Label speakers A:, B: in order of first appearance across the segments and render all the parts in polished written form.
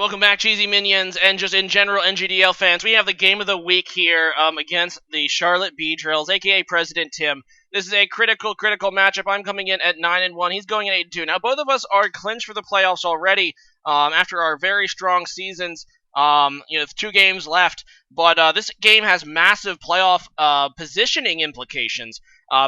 A: Welcome back, Cheesy Minions, and just in general NGDL fans. We have the game of the week here against the Charlotte Beedrills, aka President Tim. This is a critical matchup. I'm coming in at 9-1. He's going at 8-2. Now, both of us are clinched for the playoffs already after our very strong seasons. 2 games left, but this game has massive playoff positioning implications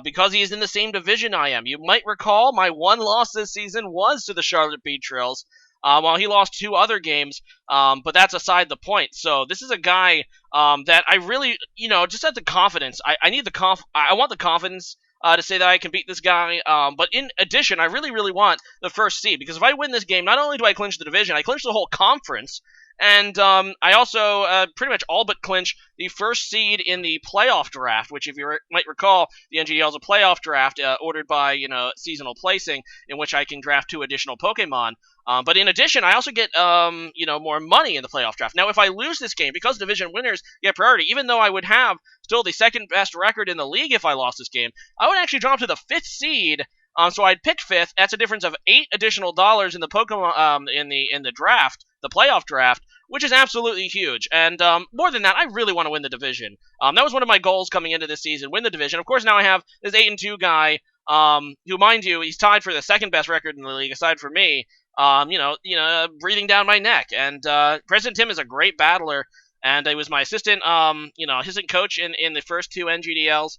A: because he is in the same division I am. You might recall my one loss this season was to the Charlotte Beedrills. While he lost 2 other games, but that's aside the point. So this is a guy that I really, just had the confidence. I need the I want the confidence to say that I can beat this guy. But in addition, I really want the first seed, because if I win this game, not only do I clinch the division, I clinch the whole conference. And I also pretty much all but clinch the first seed in the playoff draft, which, if you might recall, the NGDL is a playoff draft ordered by seasonal placing, in which I can draft 2 additional Pokemon. But in addition, I also get more money in the playoff draft. Now, if I lose this game, because division winners get priority, even though I would have still the second best record in the league if I lost this game, I would actually drop to the 5th seed. So I'd pick 5th. That's a difference of $8 additional in the Pokemon in the draft, the playoff draft, which is absolutely huge. And more than that, I really want to win the division. That was one of my goals coming into this season: win the division. Of course, now I have this 8-2 guy, who, mind you, he's tied for the second best record in the league aside from me. Breathing down my neck. And President Tim is a great battler, and he was my assistant coach in the first 2 NGDLs.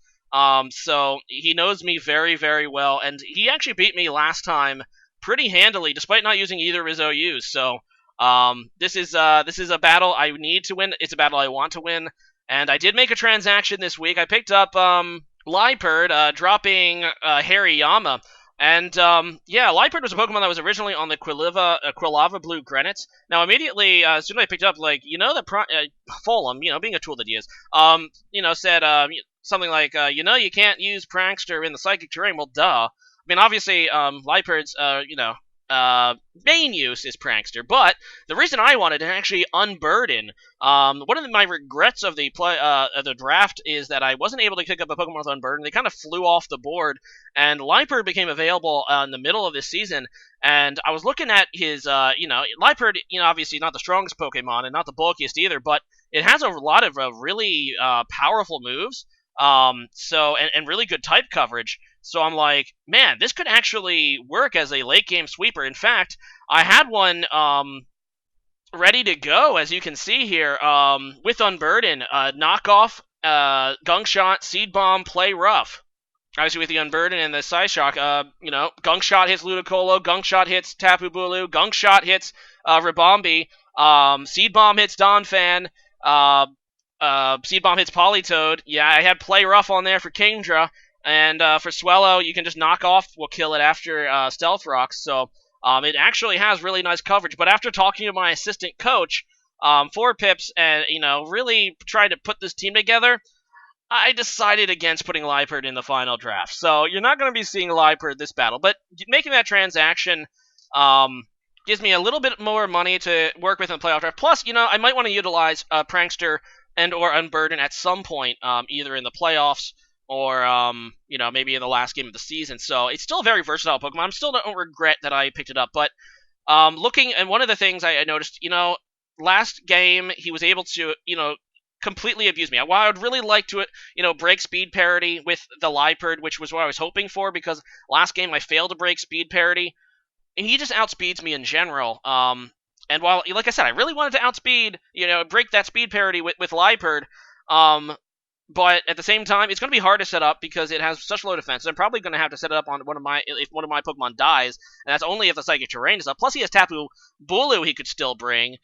A: So he knows me very, very well, and he actually beat me last time pretty handily, despite not using either of his OUs. So this is a battle I need to win. It's a battle I want to win, and I did make a transaction this week. I picked up Liepard, dropping Hariyama. And, Liepard was a Pokemon that was originally on the Quilava Blue Grenets. Now, immediately, as soon as I picked up, Fulham, being a tool that he is, said, something like, you can't use Prankster in the Psychic Terrain. Well, duh. I mean, obviously, Liepard's, main use is Prankster, but the reason I wanted to actually unburden, one of my regrets of the draft is that I wasn't able to pick up a Pokemon with unburden. They kind of flew off the board, and Liepard became available in the middle of this season, and I was looking at his, Liepard, obviously not the strongest Pokemon and not the bulkiest either, but it has a lot of really powerful moves, and really good type coverage. So I'm like, man, this could actually work as a late-game sweeper. In fact, I had one ready to go, as you can see here, with Unburden, knockoff, Gunk Shot, Seed Bomb, Play Rough. Obviously, with the Unburden and the Psyshock, Gunk Shot hits Ludicolo, Gunk Shot hits Tapu Bulu, Gunk Shot hits Ribombee, Seed Bomb hits Donphan, Seed Bomb hits Politoed. Yeah, I had Play Rough on there for Kingdra. And for Swellow, you can just knock off, we'll kill it after Stealth Rocks. So it actually has really nice coverage. But after talking to my assistant coach, 4 pips, and, really trying to put this team together, I decided against putting Liepard in the final draft. So you're not going to be seeing Liepard this battle. But making that transaction gives me a little bit more money to work with in the playoff draft. Plus, I might want to utilize Prankster and or Unburden at some point, either in the playoffs or, maybe in the last game of the season. So it's still a very versatile Pokemon. I still don't regret that I picked it up. But looking, and one of the things I noticed, last game he was able to, completely abuse me. While I would really like to, break speed parity with the Liepard, which was what I was hoping for, because last game I failed to break speed parity, and he just outspeeds me in general. And while, like I said, I really wanted to outspeed, break that speed parity with Liepard, but at the same time, it's going to be hard to set up because it has such low defense. I'm probably going to have to set it up on if one of my Pokemon dies, and that's only if the Psychic Terrain is up. Plus, he has Tapu Bulu he could still bring,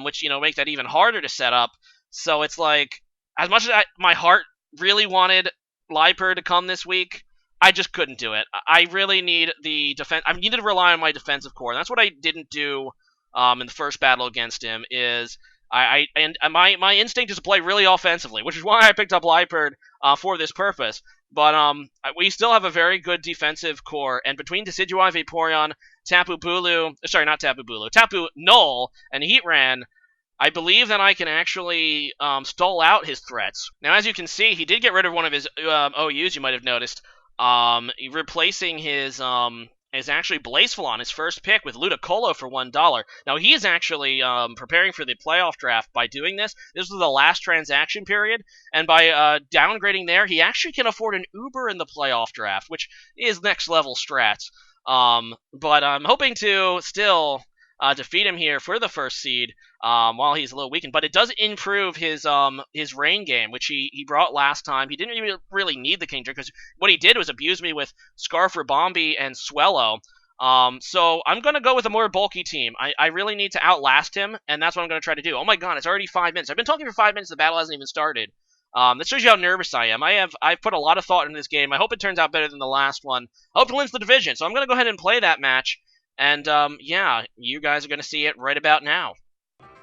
A: which, make that even harder to set up. So it's like, as much as my heart really wanted Liepard to come this week, I just couldn't do it. I really need the defense. I needed to rely on my defensive core, and that's what I didn't do in the first battle against him. Is my instinct is to play really offensively, which is why I picked up Liepard for this purpose. But we still have a very good defensive core, and between Decidueye, Vaporeon, Tapu Null, and Heatran, I believe that I can actually stall out his threats. Now, as you can see, he did get rid of one of his OUs, you might have noticed, replacing his is actually Blazeflon, his first pick with Ludicolo for $1. Now, he is actually preparing for the playoff draft by doing this. This was the last transaction period, and by downgrading there, he actually can afford an Uber in the playoff draft, which is next-level strats. But I'm hoping to still defeat him here for the first seed while he's a little weakened. But it does improve his rain game, which he brought last time. He didn't even really need the Kingdra, because what he did was abuse me with Scarf, Rabombi, and Swellow. So I'm going to go with a more bulky team. I really need to outlast him, and that's what I'm going to try to do. Oh my god, it's already 5 minutes. I've been talking for 5 minutes, the battle hasn't even started. That shows you how nervous I am. I've put a lot of thought into this game. I hope it turns out better than the last one. I hope it wins the division, so I'm going to go ahead and play that match. And, yeah, you guys are going to see it right about now.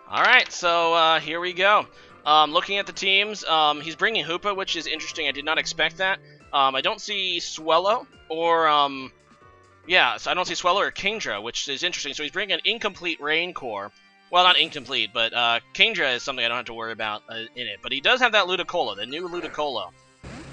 A: Alright, so, here we go. Looking at the teams, he's bringing Hoopa, which is interesting. I did not expect that. I don't see Swellow or, yeah, so I don't see Swellow or Kingdra, which is interesting. So he's bringing an incomplete Rain Core. Well, not incomplete, but, Kingdra is something I don't have to worry about in it. But he does have that Ludicolo, the new Ludicolo.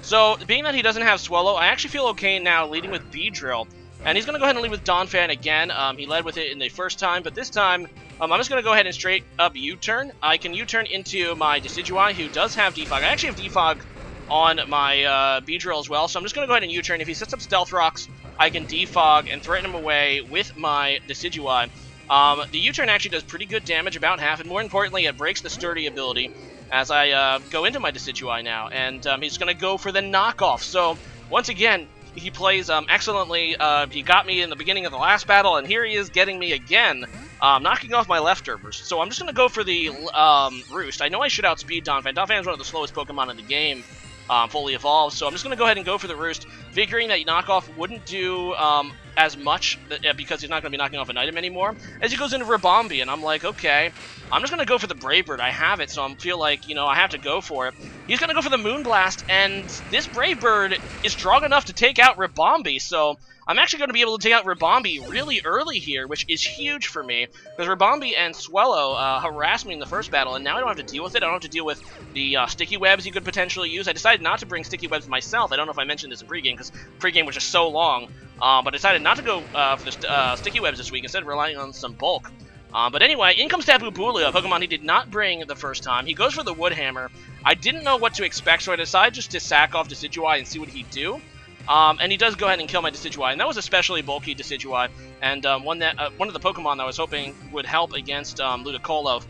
A: So, being that he doesn't have Swellow, I actually feel okay now leading with Beedrill. And he's going to go ahead and lead with Donphan again. He led with it in the first time, but this time, I'm just going to go ahead and straight up U-turn. I can U-turn into my Decidueye, who does have Defog. I actually have Defog on my Beedrill as well, so I'm just going to go ahead and U-turn. If he sets up Stealth Rocks, I can Defog and threaten him away with my Decidueye. The U-turn actually does pretty good damage, about half, and more importantly, it breaks the Sturdy ability as I go into my Decidueye now. And he's going to go for the knockoff. So, once again, he plays excellently. He got me in the beginning of the last battle, and here he is getting me again, knocking off my leftovers. So I'm just going to go for the Roost. I know I should outspeed Donphan. Donphan is one of the slowest Pokemon in the game, fully evolved. So I'm just going to go ahead and go for the Roost, figuring that knockoff wouldn't do as much because he's not going to be knocking off an item anymore. As he goes into Rabombi, and I'm like, okay, I'm just going to go for the Brave Bird. I have it, so I feel like, you know, I have to go for it. He's going to go for the Moonblast, and this Brave Bird is strong enough to take out Rabombi, so I'm actually going to be able to take out Rabombi really early here, which is huge for me, because Rabombi and Swellow harassed me in the first battle, and now I don't have to deal with it. I don't have to deal with the Sticky Webs you could potentially use. I decided not to bring Sticky Webs myself. I don't know if I mentioned this in pregame, because pregame was just so long, but I decided not to go for the Sticky Webs this week, instead of relying on some bulk. But anyway, in comes Tapu Bulu, a Pokemon he did not bring the first time. He goes for the Wood Hammer. I didn't know what to expect, so I decided just to sack off Decidueye and see what he'd do. And he does go ahead and kill my Decidueye, and that was especially bulky Decidueye, and one of the Pokemon that I was hoping would help against Ludicolo.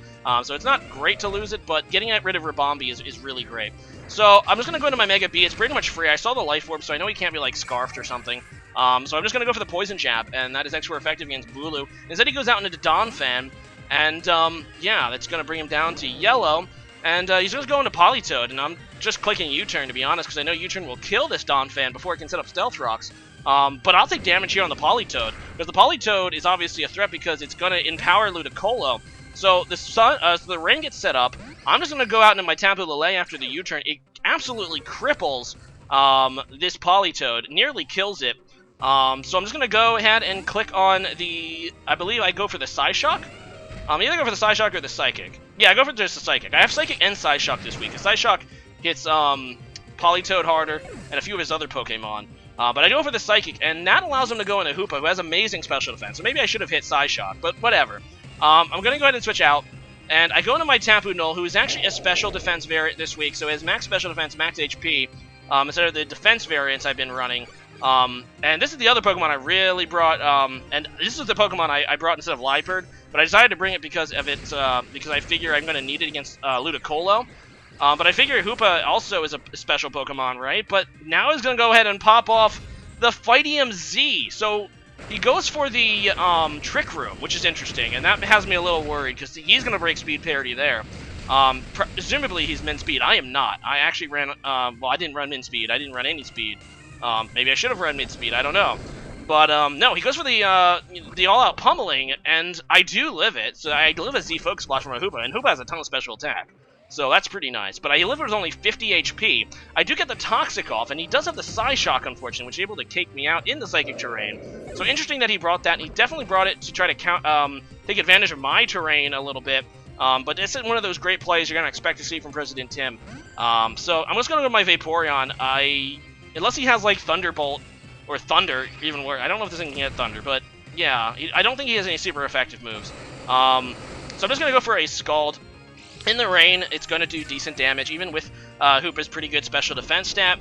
A: So it's not great to lose it, but getting rid of Rabombi is really great. So I'm just going to go into my Mega B. It's pretty much free. I saw the Life Orb, so I know he can't be, like, Scarfed or something. So I'm just going to go for the Poison Jab, and that is extra effective against Bulu. Instead, he goes out into Donphan, and, yeah, that's going to bring him down to yellow. And he's just going to Politoed, and I'm just clicking U-turn, to be honest, because I know U-turn will kill this Donphan before it can set up Stealth Rocks. But I'll take damage here on the Politoed, because the Politoed is obviously a threat because it's going to empower Ludicolo. So so the rain gets set up. I'm just going to go out into my Tapu Lele after the U-turn. It absolutely cripples this Politoed, nearly kills it. So I'm just going to go ahead and click on the, I believe I go for the Psyshock. Either go for the Psyshock or the Psychic. Yeah, I go for just the Psychic. I have Psychic and Psyshock this week. The Psyshock hits Politoed harder and a few of his other Pokemon. But I go for the Psychic, and that allows him to go into Hoopa, who has amazing special defense. So maybe I should have hit Psyshock, but whatever. I'm going to go ahead and switch out. And I go into my Tapu Null, who is actually a special defense variant this week. So it has max special defense, max HP, instead of the defense variants I've been running. And this is the other Pokemon I really brought, and this is the Pokemon I brought instead of Liepard, but I decided to bring it because of its, because I figure I'm going to need it against Ludicolo. But I figure Hoopa also is a special Pokemon, right? But now he's going to go ahead and pop off the Fightium Z. So he goes for the Trick Room, which is interesting, and that has me a little worried because he's going to break speed parity there. Presumably he's min speed. I am not. I actually ran, well, I didn't run min speed. I didn't run any speed. Maybe I should have run mid-speed, I don't know. But, no, he goes for the all-out pummeling, and I do live it. So I live a Z-Focus Splash from a Hoopa, and Hoopa has a ton of special attack. So that's pretty nice. But I live with only 50 HP. I do get the Toxic off, and he does have the Psyshock, unfortunately, which is able to cake me out in the Psychic terrain. So interesting that he brought that, and he definitely brought it to try to take advantage of my terrain a little bit. But this is one of those great plays you're going to expect to see from President Tim. So I'm just going to go to my Vaporeon. Unless he has, like, Thunderbolt, or Thunder, even worse. I don't know if this thing can get Thunder, but yeah, I don't think he has any super effective moves. So I'm just going to go for a Scald. In the rain, it's going to do decent damage, even with Hoopa's pretty good special defense stat.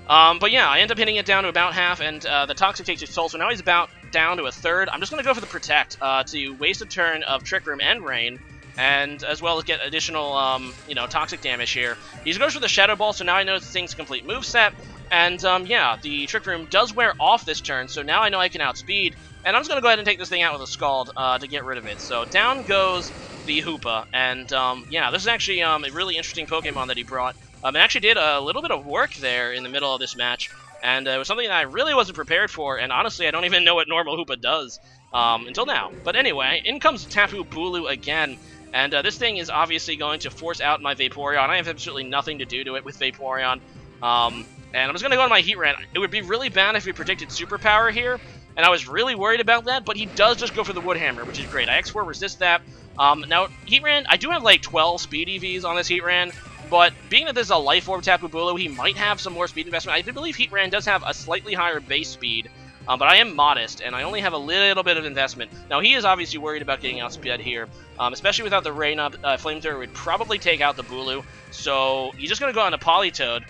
A: But yeah, I end up hitting it down to about half, and the Toxic takes his soul, so now he's about down to a third. I'm just going to go for the Protect to waste a turn of Trick Room and Rain, and as well as get additional, you know, Toxic damage here. He goes for the Shadow Ball, so now I know this thing's a complete moveset, and yeah, the Trick Room does wear off this turn, so now I know I can outspeed, and I'm just going to go ahead and take this thing out with a Scald to get rid of it. So down goes the Hoopa, and yeah, this is actually a really interesting Pokemon that he brought. It actually did a little bit of work there in the middle of this match, and it was something that I really wasn't prepared for, and honestly, I don't even know what normal Hoopa does until now. But anyway, in comes Tapu Bulu again, and this thing is obviously going to force out my Vaporeon. I have absolutely nothing to do to it with Vaporeon, and I'm just going to go on my Heatran. It would be really bad if he predicted Superpower here, and I was really worried about that, but he does just go for the Wood Hammer, which is great. I X4 resist that. Now, Heatran, I do have like 12 speed EVs on this Heatran, but being that this is a Life Orb Tapu Bulu, he might have some more speed investment. I do believe Heatran does have a slightly higher base speed, but I am modest, and I only have a little bit of investment. Now, he is obviously worried about getting outspeed here, especially without the Rain up. Flamethrower would probably take out the Bulu, so he's just going to go on a Politoed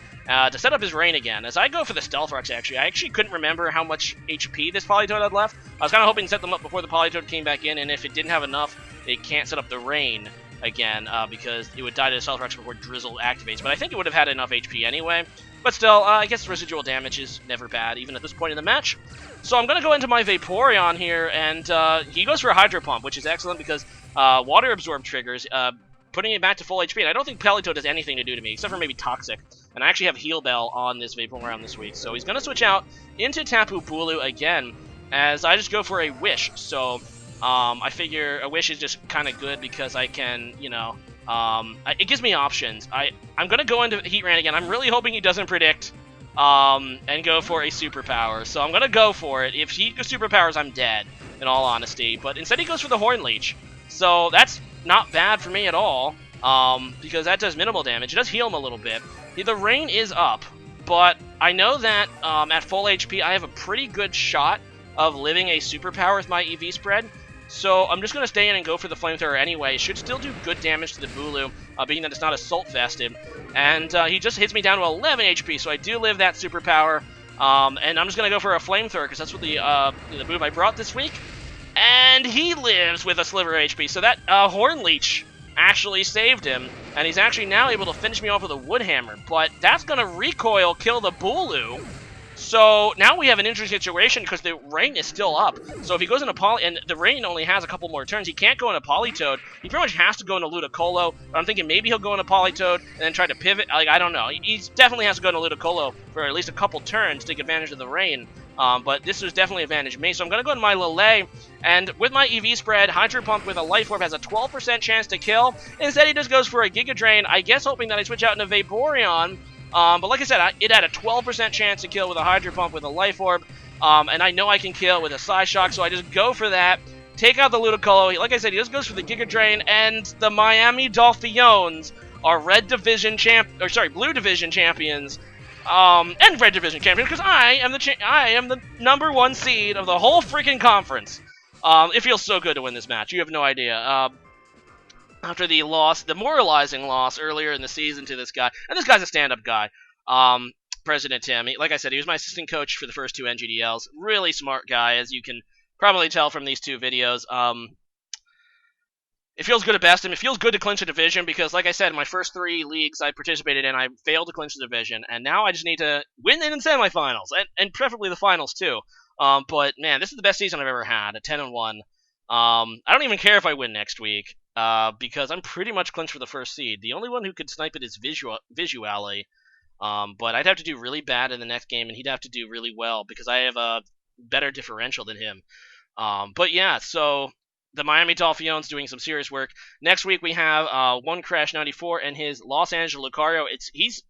A: to set up his Rain again. As I go for the Stealth Rocks, actually, I actually couldn't remember how much HP this Politoed had left. I was kind of hoping to set them up before the Politoed came back in, and if it didn't have enough, it can't set up the Rain again, because it would die to the Stealth Rocks before Drizzle activates, but I think it would have had enough HP anyway. But still, I guess residual damage is never bad, even at this point in the match. So I'm going to go into my Vaporeon here, and he goes for a Hydro Pump, which is excellent because Water Absorb triggers, putting it back to full HP, and I don't think Politoed does anything to do to me, except for maybe Toxic. And I actually have Heal Bell on this Vaporeon this week, so he's going to switch out into Tapu Bulu again, as I just go for a Wish. So I figure a Wish is just kind of good because I can, you know, it gives me options. I'm going to go into Heatran again. I'm really hoping he doesn't predict and go for a Superpower. So I'm going to go for it. If he goes Superpowers, I'm dead, in all honesty. But instead he goes for the Horn Leech. So that's not bad for me at all, because that does minimal damage. It does heal him a little bit. The Rain is up, but I know that at full HP I have a pretty good shot of living a Superpower with my EV spread. So I'm just going to stay in and go for the Flamethrower anyway. It should still do good damage to the Bulu, being that it's not Assault-vested. And he just hits me down to 11 HP, so I do live that Superpower. And I'm just going to go for a Flamethrower, because that's what the move I brought this week. And he lives with a sliver of HP, so that Horn Leech actually saved him. And he's actually now able to finish me off with a Wood Hammer. But that's going to recoil kill the Bulu. So now we have an interesting situation because the Rain is still up. So if he goes into and the Rain only has a couple more turns, he can't go into Politoed. He pretty much has to go into Ludicolo. But I'm thinking maybe he'll go into Politoed and then try to pivot. Like, I don't know. He definitely has to go into Ludicolo for at least a couple turns to take advantage of the Rain. But this was definitely advantage me. So I'm going to go into my Lele, and with my EV spread, Hydro Pump with a Life Orb has a 12% chance to kill. Instead, he just goes for a Giga Drain, I guess hoping that I switch out into Vaporeon. But like I said, it had a 12% chance to kill with a Hydro Pump with a Life Orb, and I know I can kill with a Psyshock, so I just go for that, take out the Ludicolo. Like I said, he just goes for the Giga Drain, and the Miami Dolphiones are Blue Division champions, and Red Division champions, because I am the number 1 seed of the whole freaking conference. It feels so good to win this match. You have no idea. After the loss, the demoralizing loss earlier in the season to this guy, and this guy's a stand-up guy, President Tim. Like I said, he was my assistant coach for the first 2 NGDLs. Really smart guy, as you can probably tell from these 2 videos. It feels good to best him. It feels good to clinch a division because, like I said, in my first 3 leagues I participated in, I failed to clinch the division, and now I just need to win in the semifinals, and preferably the finals too. But man, this is the best season I've ever had, at 10-1. I don't even care if I win next week. Because I'm pretty much clinched for the first seed. The only one who could snipe it is Visually. But I'd have to do really bad in the next game, and he'd have to do really well, because I have a better differential than him. But yeah, so the Miami Dolphiones doing some serious work. Next week we have One Crash 94 and his Los Angeles Lucario.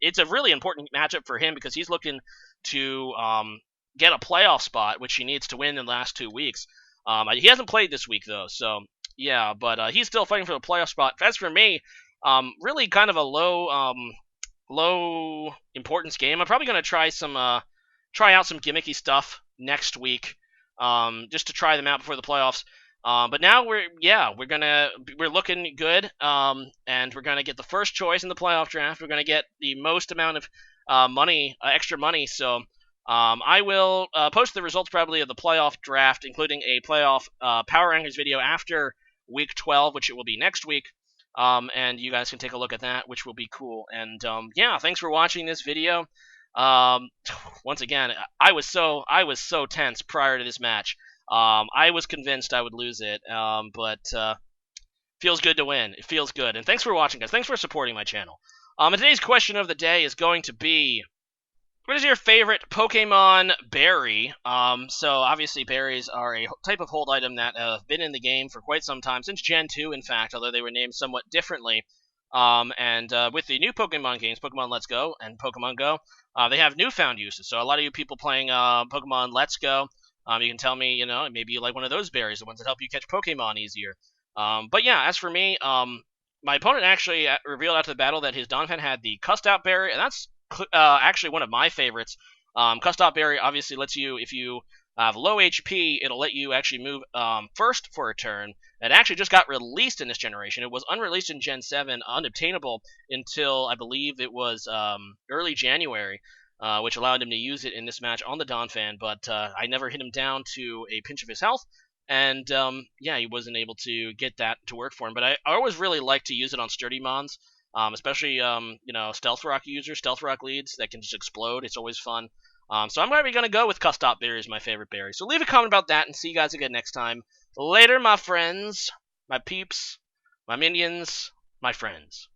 A: It's a really important matchup for him, because he's looking to get a playoff spot, which he needs to win in the last 2 weeks. He hasn't played this week, though, so yeah, but he's still fighting for the playoff spot. As for me, really kind of a low importance game. I'm probably going to try some try out some gimmicky stuff next week, just to try them out before the playoffs. But now we're looking good, and we're gonna get the first choice in the playoff draft. We're gonna get the most amount of money, extra money. So I will post the results probably of the playoff draft, including a playoff power rankings video after week 12, which it will be next week. And you guys can take a look at that, which will be cool. And yeah, thanks for watching this video. Once again, I was so tense prior to this match. I was convinced I would lose it, but feels good to win. It feels good. And thanks for watching, guys. Thanks for supporting my channel. And today's question of the day is going to be, what is your favorite Pokemon berry? So obviously berries are a type of hold item that have been in the game for quite some time, since Gen 2, in fact, although they were named somewhat differently. And with the new Pokemon games, Pokemon Let's Go and Pokemon Go, they have newfound uses. So a lot of you people playing Pokemon Let's Go, you can tell me, maybe you like one of those berries, the ones that help you catch Pokemon easier. But yeah, as for me, my opponent actually revealed after the battle that his Donphan had the Cussed Out berry, and that's actually one of my favorites. Cussed Out berry obviously lets you, if you have low HP, it'll let you actually move first for a turn. It actually just got released in this generation. It was unreleased in Gen 7, unobtainable until I believe it was early January, which allowed him to use it in this match on the Donphan, but I never hit him down to a pinch of his health, and yeah, he wasn't able to get that to work for him. But I always really like to use it on sturdy mons, especially Stealth Rock users, Stealth Rock leads that can just explode. It's always fun. So I'm probably going to go with Cussed Out berry as my favorite berry. So leave a comment about that, and see you guys again next time. Later, my friends, my peeps, my minions, my friends.